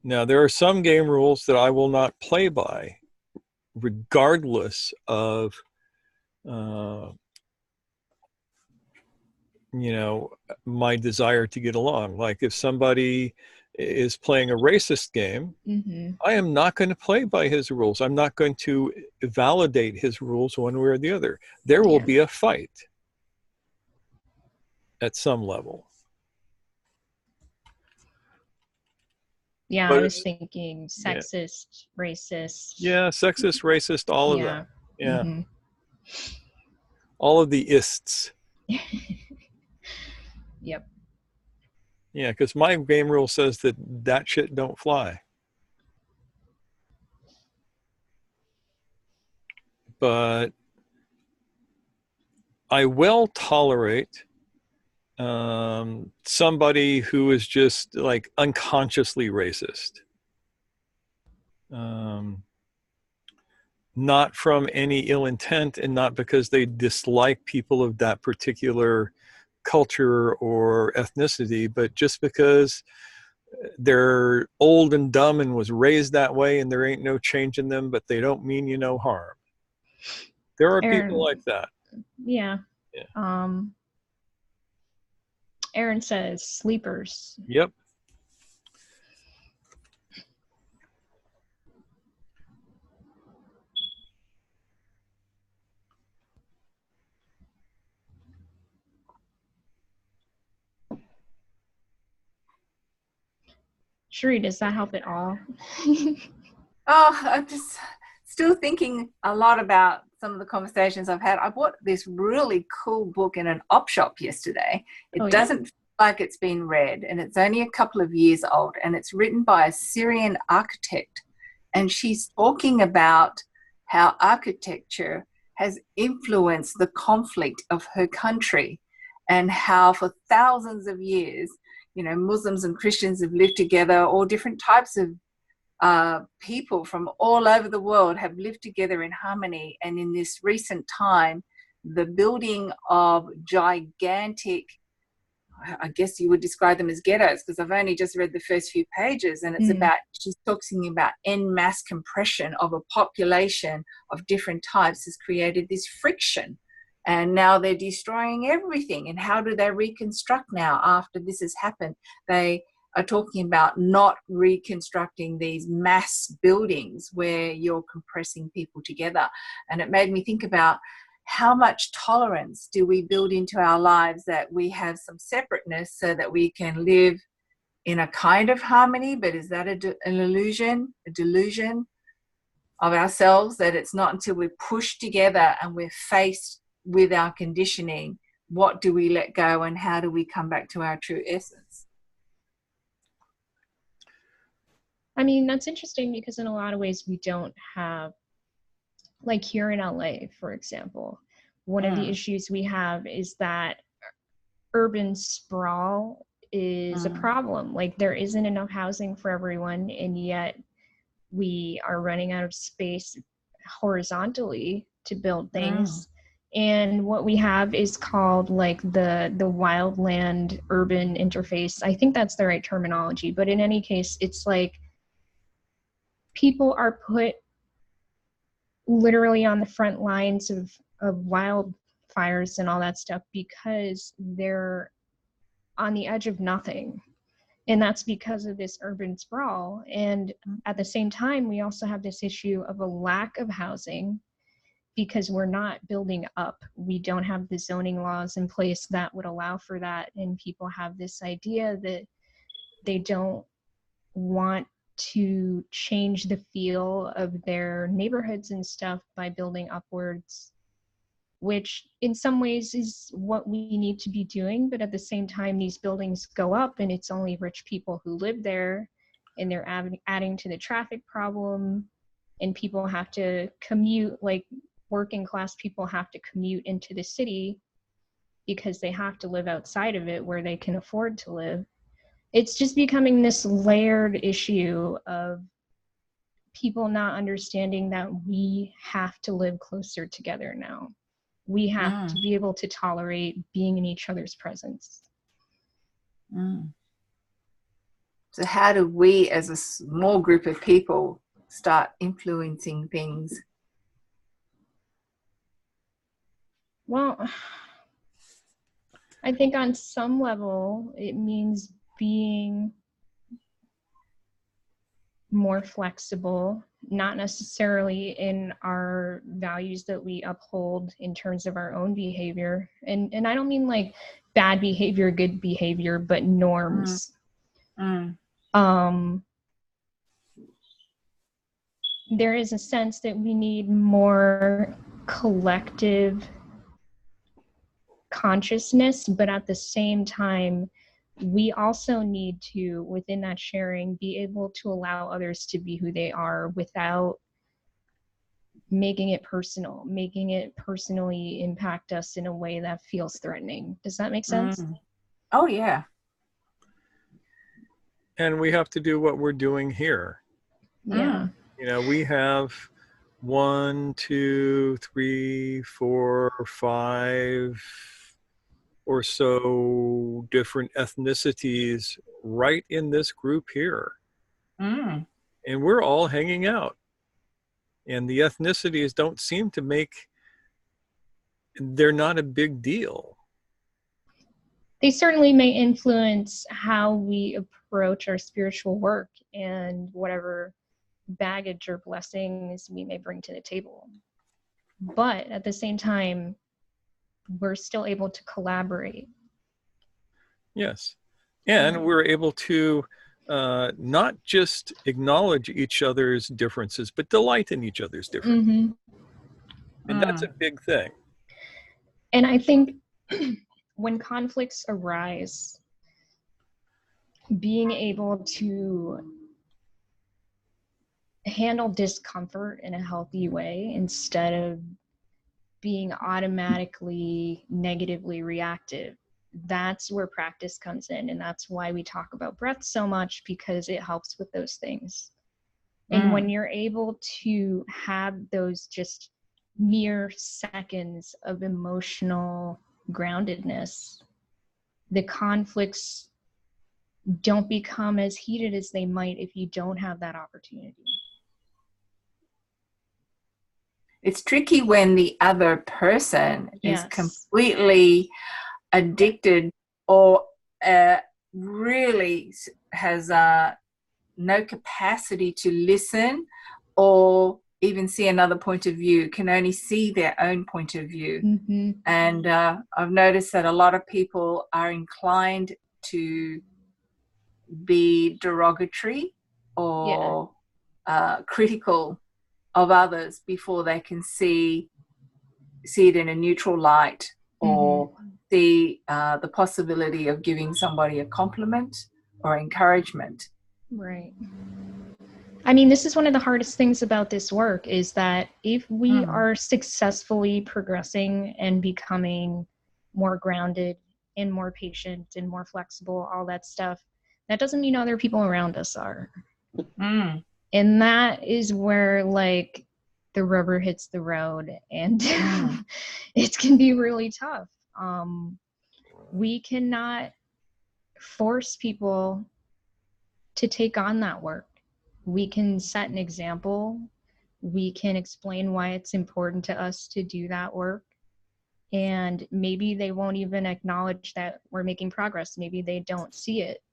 Now, there are some game rules that I will not play by, regardless of, my desire to get along. Like if somebody is playing a racist game, I am not going to play by his rules. I'm not going to validate his rules one way or the other. There will be a fight at some level. Yeah, but I was thinking sexist, racist. Yeah, sexist, racist, all of that. Yeah. All of the ists. Yep. Yeah, because my game rule says that shit don't fly. But I will tolerate somebody who is just like unconsciously racist. Not from any ill intent, and not because they dislike people of that particular culture or ethnicity, but just because they're old and dumb and was raised that way, and there ain't no change in them, but they don't mean you no harm. There are people like that. Yeah. Yeah. Aaron says sleepers. Yep. Sheree, does that help at all? Oh, I'm just still thinking a lot about some of the conversations I've had. I bought this really cool book in an op shop yesterday. It doesn't feel like it's been read, and it's only a couple of years old, and it's written by a Syrian architect. And she's talking about how architecture has influenced the conflict of her country, and how for thousands of years, you know, Muslims and Christians have lived together, all different types of people from all over the world have lived together in harmony. And in this recent time, the building of gigantic, I guess you would describe them as ghettos, because I've only just read the first few pages, and it's about, she's talking about en masse compression of a population of different types has created this friction. And now they're destroying everything. And how do they reconstruct now after this has happened? They are talking about not reconstructing these mass buildings where you're compressing people together. And it made me think about how much tolerance do we build into our lives, that we have some separateness so that we can live in a kind of harmony. But is that an illusion, a delusion of ourselves, that it's not until we're pushed together and we're faced with our conditioning, what do we let go and how do we come back to our true essence? I mean, that's interesting because in a lot of ways we don't have, like here in LA, for example, one of the issues we have is that urban sprawl is a problem. Like there isn't enough housing for everyone, and yet we are running out of space horizontally to build things. And what we have is called like the wildland urban interface. I think that's the right terminology, but in any case, it's like people are put literally on the front lines of wildfires and all that stuff because they're on the edge of nothing. And that's because of this urban sprawl. And at the same time, we also have this issue of a lack of housing because we're not building up. We don't have the zoning laws in place that would allow for that. And people have this idea that they don't want to change the feel of their neighborhoods and stuff by building upwards, which in some ways is what we need to be doing. But at the same time, these buildings go up and it's only rich people who live there, and they're adding to the traffic problem, and people have to commute, like working class people have to commute into the city because they have to live outside of it where they can afford to live. It's just becoming this layered issue of people not understanding that we have to live closer together now. We have to be able to tolerate being in each other's presence. So how do we as a small group of people start influencing things? Well, I think on some level it means being more flexible, not necessarily in our values that we uphold in terms of our own behavior. And I don't mean like bad behavior, good behavior, but norms. There is a sense that we need more collective consciousness, but at the same time, we also need to, within that sharing, be able to allow others to be who they are without making it personal, making it personally impact us in a way that feels threatening. Does that make sense? Oh, yeah. And we have to do what we're doing here. Yeah. You know, we have 1, 2, 3, 4, 5 or so different ethnicities right in this group here. And we're all hanging out. And the ethnicities don't seem to make they're not a big deal. They certainly may influence how we approach our spiritual work and whatever baggage or blessings we may bring to the table. But at the same time, we're still able to collaborate. Yes. And we're able to not just acknowledge each other's differences, but delight in each other's differences. Mm-hmm. And that's a big thing. And I think when conflicts arise, being able to handle discomfort in a healthy way instead of being automatically negatively reactive, that's where practice comes in. And that's why we talk about breath so much, because it helps with those things. And when you're able to have those just mere seconds of emotional groundedness, the conflicts don't become as heated as they might if you don't have that opportunity. It's tricky when the other person Yes. is completely addicted or really has no capacity to listen or even see another point of view, can only see their own point of view. Mm-hmm. And I've noticed that a lot of people are inclined to be derogatory or critical of others before they can see it in a neutral light, or see the possibility of giving somebody a compliment or encouragement. Right. I mean, this is one of the hardest things about this work, is that if we are successfully progressing and becoming more grounded and more patient and more flexible, all that stuff, that doesn't mean other people around us are. And that is where, like, the rubber hits the road, and it can be really tough. We cannot force people to take on that work. We can set an example. We can explain why it's important to us to do that work. And maybe they won't even acknowledge that we're making progress. Maybe they don't see it.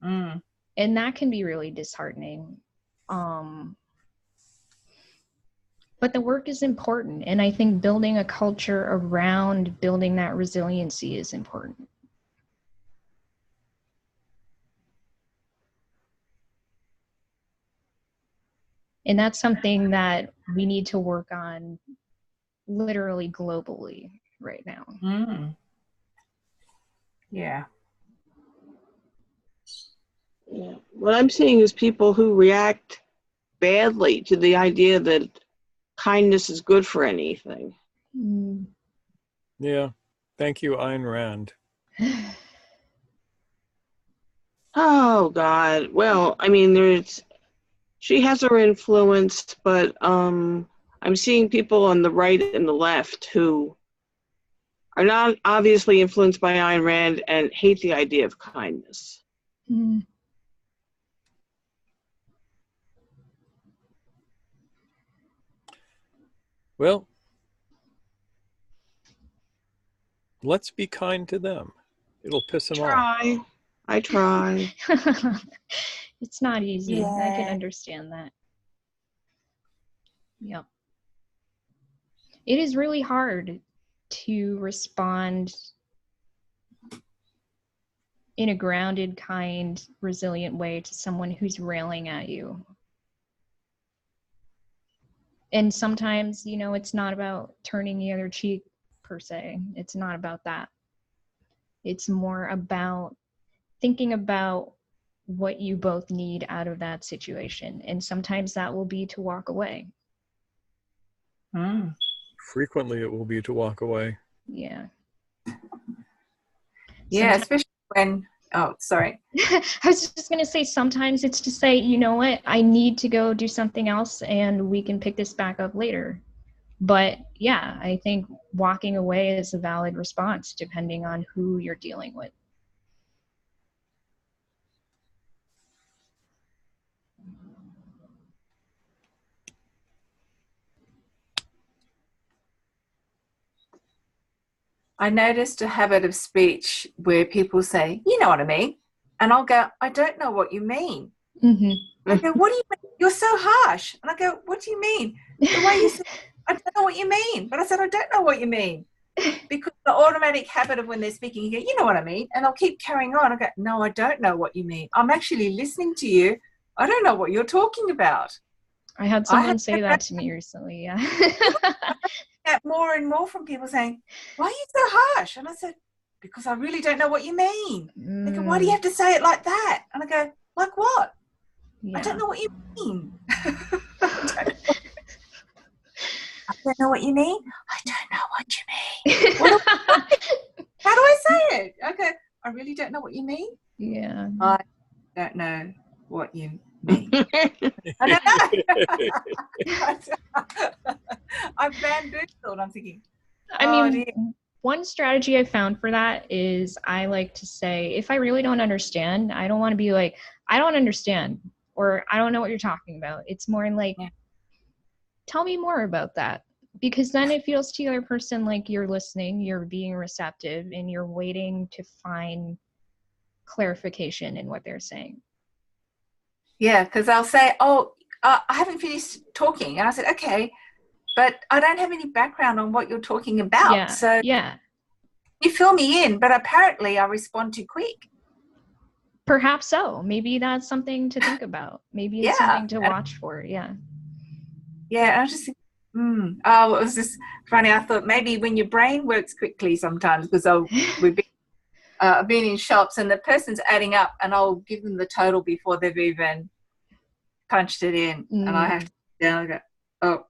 And that can be really disheartening. But the work is important. And I think building a culture around building that resiliency is important. And that's something that we need to work on literally globally right now. Yeah. What I'm seeing is people who react badly to the idea that kindness is good for anything. Yeah. Thank you, Ayn Rand. Oh, God. Well, I mean, she has her influence, but I'm seeing people on the right and the left who are not obviously influenced by Ayn Rand and hate the idea of kindness. Well, let's be kind to them. It'll piss them off. I try. It's not easy. Yeah. I can understand that. Yep. It is really hard to respond in a grounded, kind, resilient way to someone who's railing at you. And sometimes, you know, it's not about turning the other cheek per se. It's not about that. It's more about thinking about what you both need out of that situation. And sometimes that will be to walk away. Frequently, it will be to walk away. Yeah. Yeah, especially when, oh, sorry. I was just going to say, sometimes it's to say, you know what, I need to go do something else and we can pick this back up later. But yeah, I think walking away is a valid response depending on who you're dealing with. I noticed a habit of speech where people say, you know what I mean? And I'll go, I don't know what you mean. Mm-hmm. I go, what do you mean? You're so harsh. And I go, what do you mean? The way you said, I don't know what you mean. But I said, I don't know what you mean. Because the automatic habit of when they're speaking, you go, you know what I mean? And I'll keep carrying on. I go, no, I don't know what you mean. I'm actually listening to you. I don't know what you're talking about. I had someone say that to me recently. Yeah. I get more and more from people saying, why are you so harsh? And I said, because I really don't know what you mean. They go, why do you have to say it like that? And I go, like what? Yeah. I don't know what you mean. I don't know what you mean. I don't know what you mean. How do I say it? Okay, I really don't know what you mean. Yeah. I don't know what you mean. I don't know. I'm bamboozled. I'm thinking. I mean, dear. one strategy I found for that is I like to say, if I really don't understand, I don't want to be like, I don't understand, or I don't know what you're talking about. It's more like, tell me more about that. Because then it feels to the other person like you're listening, you're being receptive, and you're waiting to find clarification in what they're saying. Yeah, because I'll say, I haven't finished talking. And I said, okay, but I don't have any background on what you're talking about. Yeah. So yeah. you fill me in, but apparently I respond too quick. Perhaps so. Maybe that's something to think about. Maybe it's something to watch for. Yeah. Yeah, I was just thinking, it was just funny. I thought maybe when your brain works quickly sometimes, because I've been in shops and the person's adding up and I'll give them the total before they've even punched it in. And I have to sit down and go, oh.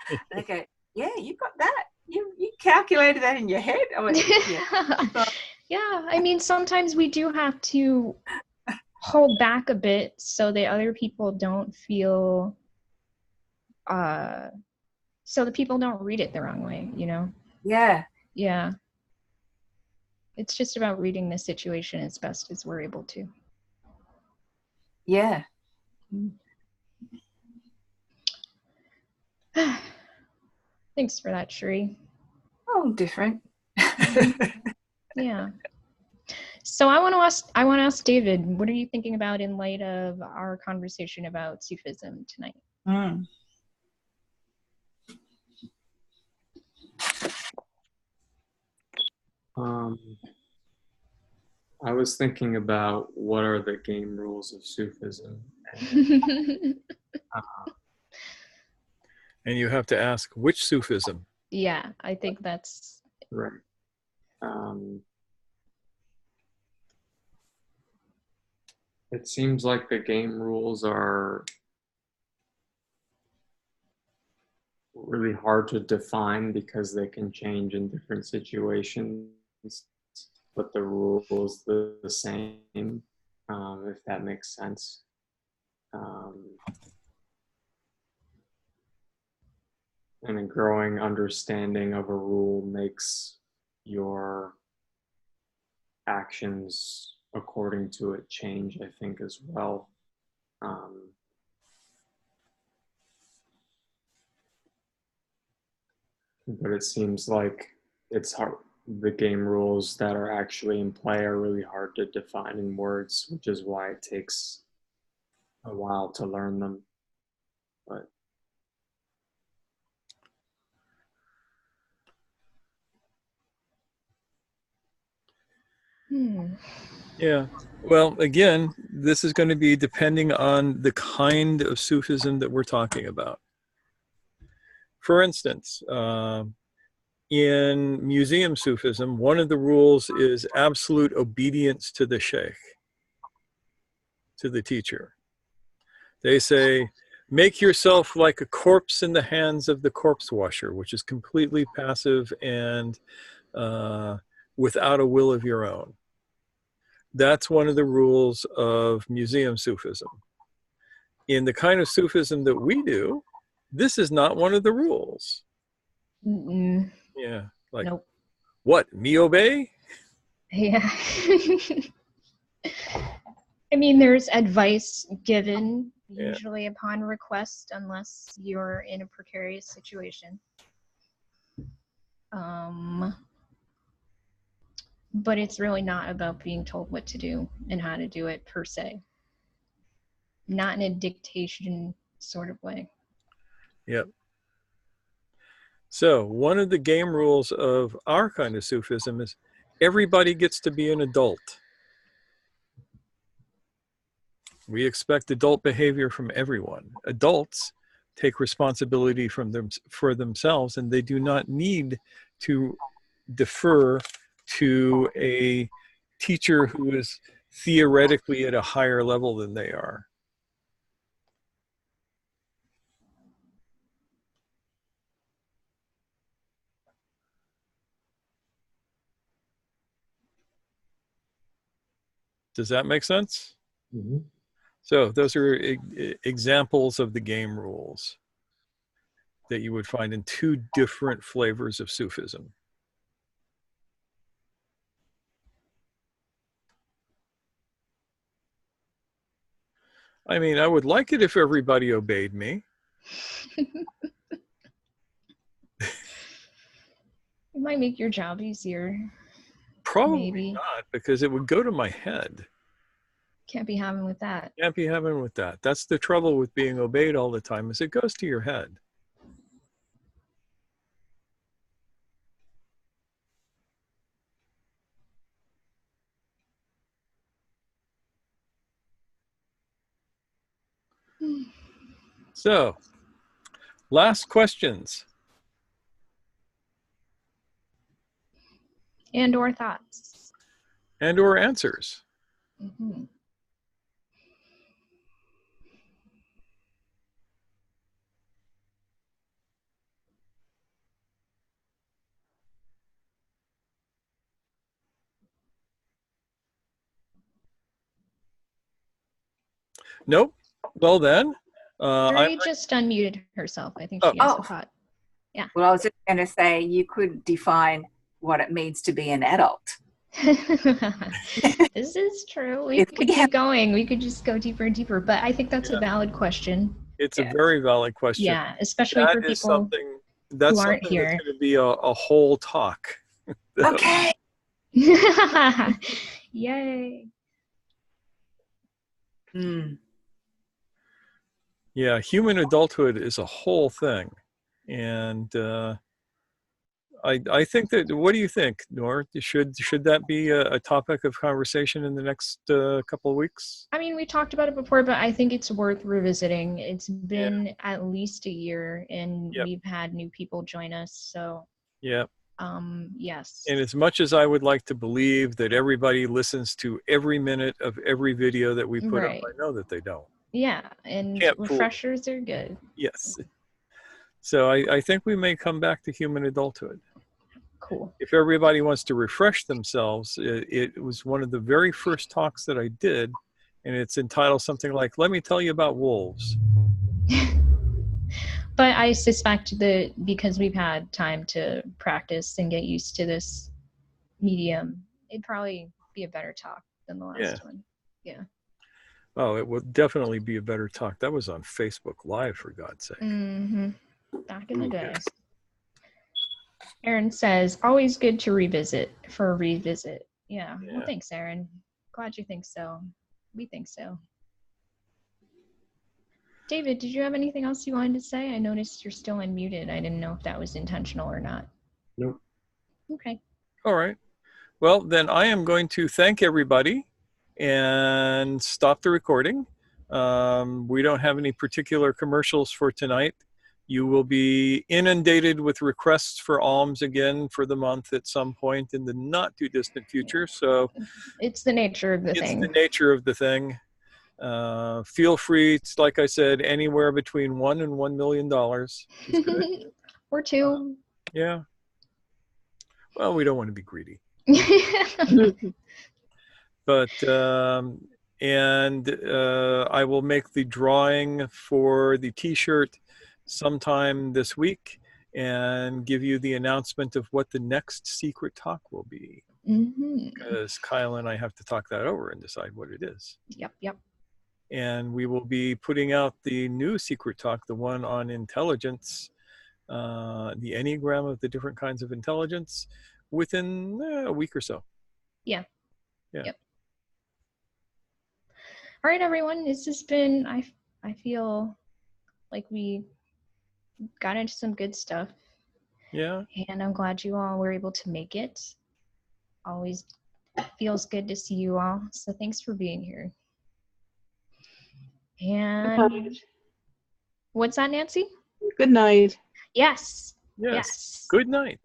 And they go, yeah, you got that. You calculated that in your head? I went, yeah. Yeah, I mean, sometimes we do have to hold back a bit so that other people don't feel, so that people don't read it the wrong way, you know? Yeah. Yeah. It's just about reading the situation as best as we're able to. Yeah. Thanks for that, Sheree. Oh, different. Yeah. So I want to ask David, what are you thinking about in light of our conversation about Sufism tonight? I was thinking about what are the game rules of Sufism. And you have to ask, which Sufism? Yeah, I think that's... Right. It seems like the game rules are really hard to define because they can change in different situations, but the rules are the same, if that makes sense. And a growing understanding of a rule makes your actions according to it change, I think, as well. But it seems like it's hard. The game rules that are actually in play are really hard to define in words, which is why it takes a while to learn them. But Yeah. Well, again, this is going to be depending on the kind of Sufism that we're talking about. For instance, in museum Sufism, one of the rules is absolute obedience to the sheikh, to the teacher. They say, make yourself like a corpse in the hands of the corpse washer, which is completely passive and without a will of your own. That's one of the rules of museum Sufism. In the kind of Sufism that we do, this is not one of the rules. Yeah, like, nope. What, me obey? Yeah. I mean, there's advice given usually upon request, unless you're in a precarious situation. but it's really not about being told what to do and how to do it per se. Not in a dictation sort of way. Yep. So one of the game rules of our kind of Sufism is everybody gets to be an adult. We expect adult behavior from everyone. Adults take responsibility for themselves, and they do not need to defer to a teacher who is theoretically at a higher level than they are. Does that make sense? Mm-hmm. So those are examples of the game rules that you would find in two different flavors of Sufism. I mean, I would like it if everybody obeyed me. It might make your job easier. Probably Maybe. not, because it would go to my head. Can't be having with that. Can't be having with that. That's the trouble with being obeyed all the time, is it goes to your head. So, last questions. And or thoughts. And or answers. Mm-hmm. Nope. Well then, Mary just unmuted herself. I think she has a thought. Yeah. Well, I was just going to say you could define what it means to be an adult. This is true. We could keep going. We could just go deeper and deeper. But I think that's a valid question. It's a very valid question. Yeah, especially for people that's who aren't here. That's going to be a whole talk. Okay. Yay. Mm. Yeah, human adulthood is a whole thing. And I think that, what do you think, Nor? Should that be a topic of conversation in the next couple of weeks? I mean, we talked about it before, but I think it's worth revisiting. It's been at least a year, and we've had new people join us. So yeah. Yes. And as much as I would like to believe that everybody listens to every minute of every video that we put up, I know that they don't. Yeah, and refreshers are good. Yes. So I think we may come back to human adulthood. Cool. If everybody wants to refresh themselves, it was one of the very first talks that I did, and it's entitled something like, "Let me tell you about wolves." But I suspect that because we've had time to practice and get used to this medium, it'd probably be a better talk than the last one. Yeah. Oh, it would definitely be a better talk. That was on Facebook Live, for God's sake. Mm-hmm. Back in the day. Aaron says, always good to revisit for a revisit. Yeah. Well, thanks, Aaron. Glad you think so. We think so. David, did you have anything else you wanted to say? I noticed you're still unmuted. I didn't know if that was intentional or not. Nope. Okay. All right. Well, then I am going to thank everybody and stop the recording. We don't have any particular commercials for tonight. You will be inundated with requests for alms again for the month at some point in the not too distant future. So it's the nature of the thing. It's the nature of the thing. Feel free, like I said, anywhere between $1 and $1 million. Or two. Yeah. Well, we don't want to be greedy. But I will make the drawing for the t-shirt sometime this week and give you the announcement of what the next secret talk will be. Because Kyle and I have to talk that over and decide what it is. Yep. And we will be putting out the new secret talk, the one on intelligence, the Enneagram of the different kinds of intelligence, within a week or so. Yeah. Yeah. Yep. All right, everyone. It's just been, I feel like we got into some good stuff. Yeah. And I'm glad you all were able to make it. Always feels good to see you all. So thanks for being here. And what's that, Nancy? Good night. Yes. Yes. Yes. Good night.